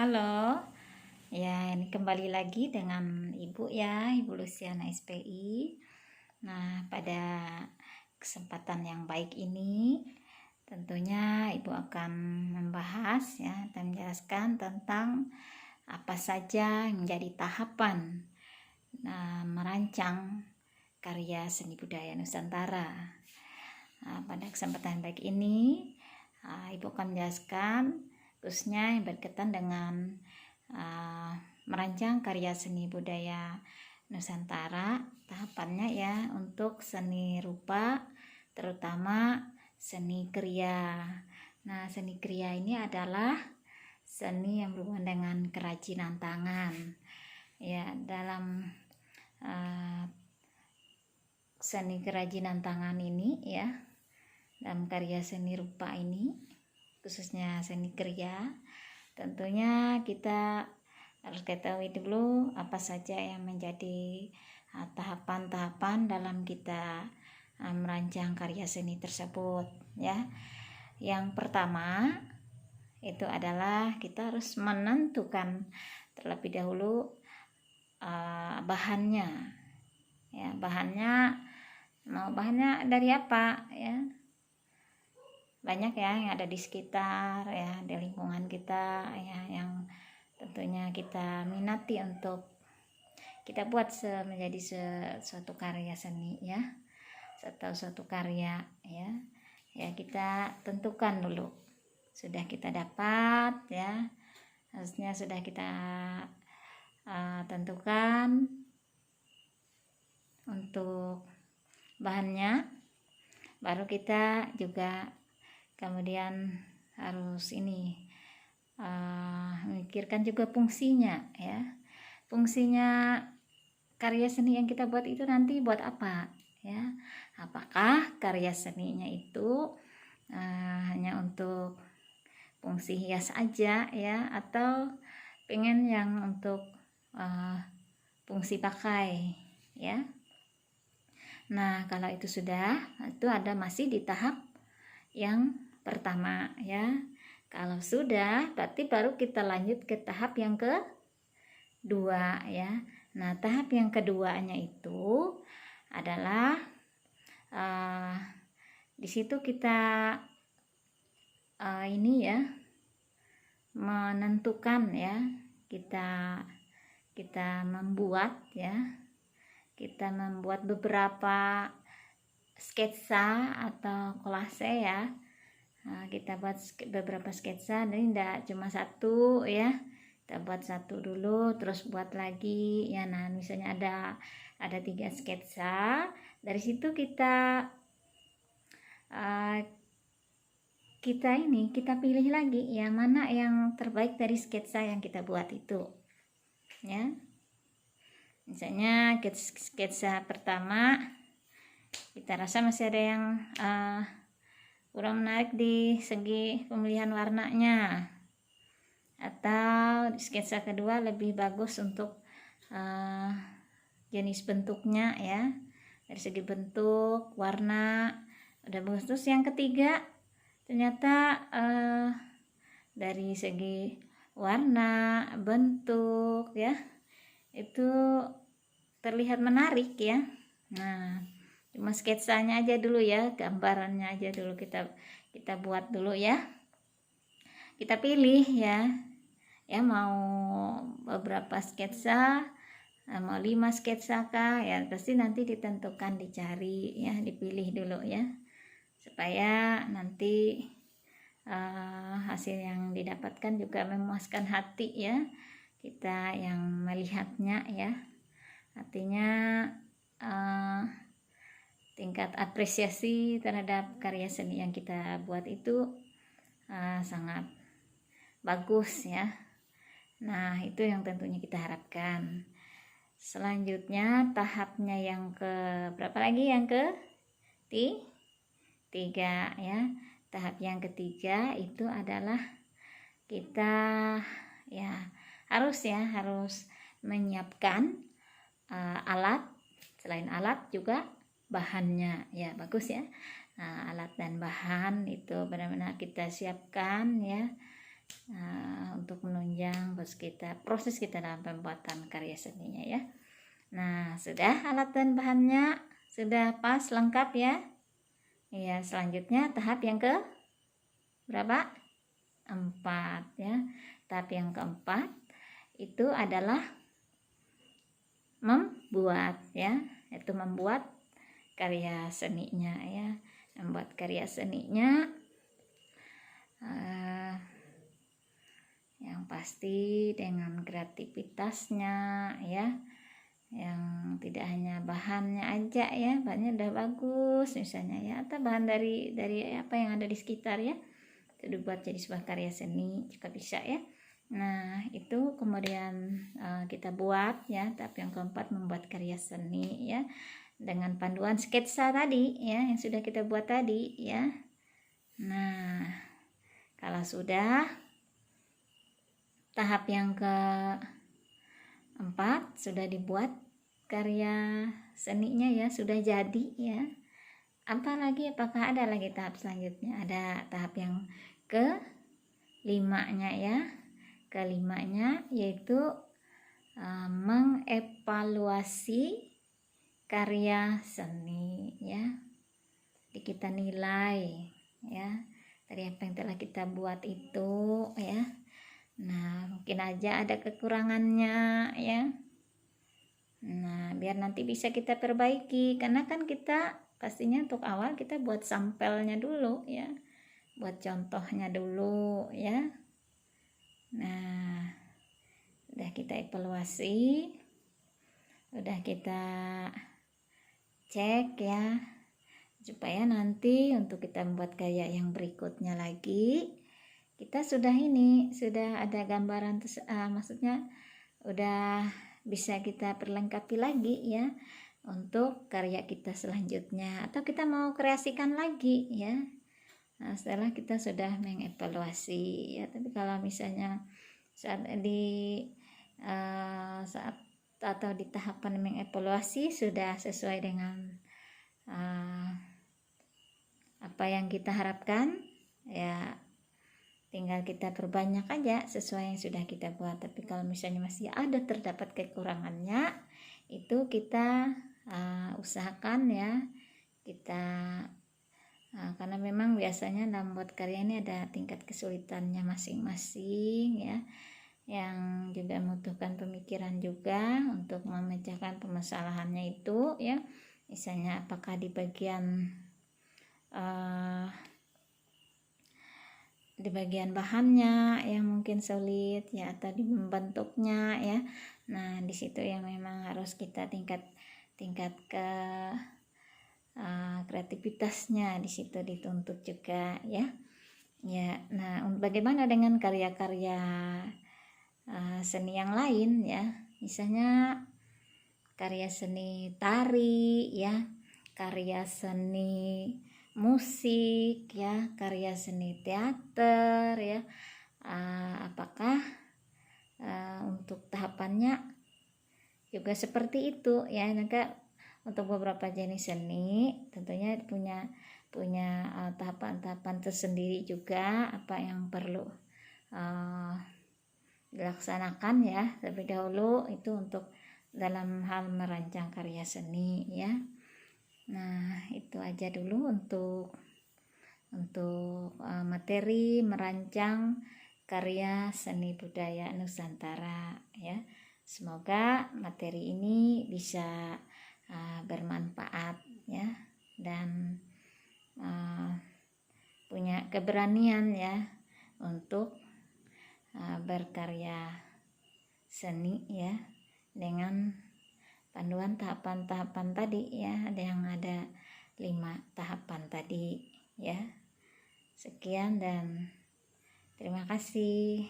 Halo, ya ini kembali lagi dengan Ibu ya, Ibu Luciana SPI. Nah, pada kesempatan yang baik ini, tentunya Ibu akan membahas ya dan menjelaskan tentang apa saja yang menjadi tahapan merancang karya seni budaya Nusantara. Nah, pada kesempatan baik ini, Ibu akan menjelaskan khususnya yang berkaitan dengan merancang karya seni budaya Nusantara, tahapannya ya untuk seni rupa, terutama seni kriya. Nah, seni kriya ini adalah seni yang berhubungan dengan kerajinan tangan. Ya, dalam seni kerajinan tangan ini ya, dalam karya seni rupa ini, khususnya seni kriya, tentunya kita harus ketahui dulu apa saja yang menjadi tahapan-tahapan dalam kita merancang karya seni tersebut ya. Yang pertama itu adalah kita harus menentukan terlebih dahulu bahannya ya, bahannya dari apa ya. Banyak ya yang ada di sekitar ya, di lingkungan kita ya, yang tentunya kita minati untuk kita buat menjadi suatu karya seni ya, atau suatu karya ya. Ya, kita tentukan dulu. Sudah kita dapat ya, harusnya sudah kita tentukan untuk bahannya, baru kita juga kemudian harus memikirkan juga fungsinya ya. Fungsinya karya seni yang kita buat itu nanti buat apa ya? Apakah karya seninya itu hanya untuk fungsi hias aja ya, atau pengen yang untuk fungsi pakai ya. Nah, kalau itu sudah, itu ada masih di tahap yang pertama ya. Kalau sudah, berarti baru kita lanjut ke tahap yang kedua ya. Nah, tahap yang keduanya itu adalah di situ kita menentukan ya, kita membuat ya, kita membuat beberapa sketsa atau kolase ya. Kita buat beberapa sketsa, jadi tidak cuma satu ya, kita buat satu dulu terus buat lagi ya. Nah, misalnya ada 3 sketsa, dari situ kita pilih lagi ya, mana yang terbaik dari sketsa yang kita buat itu ya. Misalnya sketsa pertama kita rasa masih ada yang kurang menarik di segi pemilihan warnanya, atau sketsa kedua lebih bagus untuk jenis bentuknya ya, dari segi bentuk, warna udah bagus. Terus yang ketiga ternyata dari segi warna, bentuk ya, itu terlihat menarik ya. Nah, cuma sketsanya aja dulu ya, gambarannya aja dulu kita buat dulu ya. Kita pilih ya mau beberapa sketsa, mau 5 sketsa kah ya, pasti nanti ditentukan, dicari ya, dipilih dulu ya, supaya nanti hasil yang didapatkan juga memuaskan hati ya, kita yang melihatnya ya. Artinya tingkat apresiasi terhadap karya seni yang kita buat itu sangat bagus ya. Nah, itu yang tentunya kita harapkan. Selanjutnya tahapnya yang ke berapa lagi? Yang ketiga ya. Tahap yang ketiga itu adalah kita ya harus menyiapkan alat, selain alat juga bahannya ya, bagus ya. Nah, alat dan bahan itu benar-benar kita siapkan ya, untuk menunjang proses kita dalam pembuatan karya seninya ya. Nah, sudah alat dan bahannya sudah pas lengkap ya. Ya, selanjutnya tahap yang ke berapa? 4 ya. Tahap yang keempat itu adalah membuat ya, yaitu membuat karya seninya ya. Membuat karya seninya yang pasti dengan kreativitasnya ya, yang tidak hanya bahannya aja ya, bahannya udah bagus misalnya ya, atau bahan dari apa yang ada di sekitar ya, itu dibuat jadi sebuah karya seni juga bisa ya. Nah, itu kemudian kita buat ya. Tahap yang keempat membuat karya seni ya, dengan panduan sketsa tadi ya, yang sudah kita buat tadi ya. Nah, kalau sudah tahap yang keempat sudah dibuat karya seninya ya, sudah jadi ya. Apakah ada lagi tahap selanjutnya? Ada tahap yang kelimanya ya. Kelimanya yaitu mengevaluasi karya seni ya. Jadi kita nilai ya dari apa yang telah kita buat itu ya. Nah, mungkin aja ada kekurangannya ya. Nah, biar nanti bisa kita perbaiki, karena kan kita pastinya untuk awal kita buat sampelnya dulu ya, buat contohnya dulu ya. Nah, udah kita evaluasi, udah kita cek ya, supaya nanti untuk kita membuat karya yang berikutnya lagi kita sudah ada gambaran, maksudnya udah bisa kita perlengkapi lagi ya untuk karya kita selanjutnya, atau kita mau kreasikan lagi ya. Nah, setelah kita sudah mengevaluasi ya. Tapi kalau misalnya saat atau di tahapan mengevaluasi sudah sesuai dengan apa yang kita harapkan ya, tinggal kita perbanyak aja sesuai yang sudah kita buat. Tapi kalau misalnya masih ada terdapat kekurangannya, itu kita usahakan ya, kita karena memang biasanya dalam buat karya ini ada tingkat kesulitannya masing-masing ya, yang juga membutuhkan pemikiran juga untuk memecahkan permasalahannya itu ya. Misalnya apakah di bagian bahannya yang mungkin sulit ya, atau di membentuknya ya. Nah, di situ yang memang harus kita tingkat ke kreativitasnya di situ dituntut juga ya. Ya, nah bagaimana dengan karya-karya seni yang lain ya? Misalnya karya seni tari ya, karya seni musik ya, karya seni teater ya. Apakah untuk tahapannya juga seperti itu ya? Maka untuk beberapa jenis seni tentunya punya tahapan-tahapan tersendiri juga, apa yang perlu dilaksanakan ya terlebih dahulu itu untuk dalam hal merancang karya seni ya. Nah, itu aja dulu untuk materi merancang karya seni budaya Nusantara ya. Semoga materi ini bisa bermanfaat ya, dan punya keberanian ya untuk berkarya seni ya, dengan panduan tahapan-tahapan tadi ya, ada 5 tahapan tadi ya. Sekian dan terima kasih.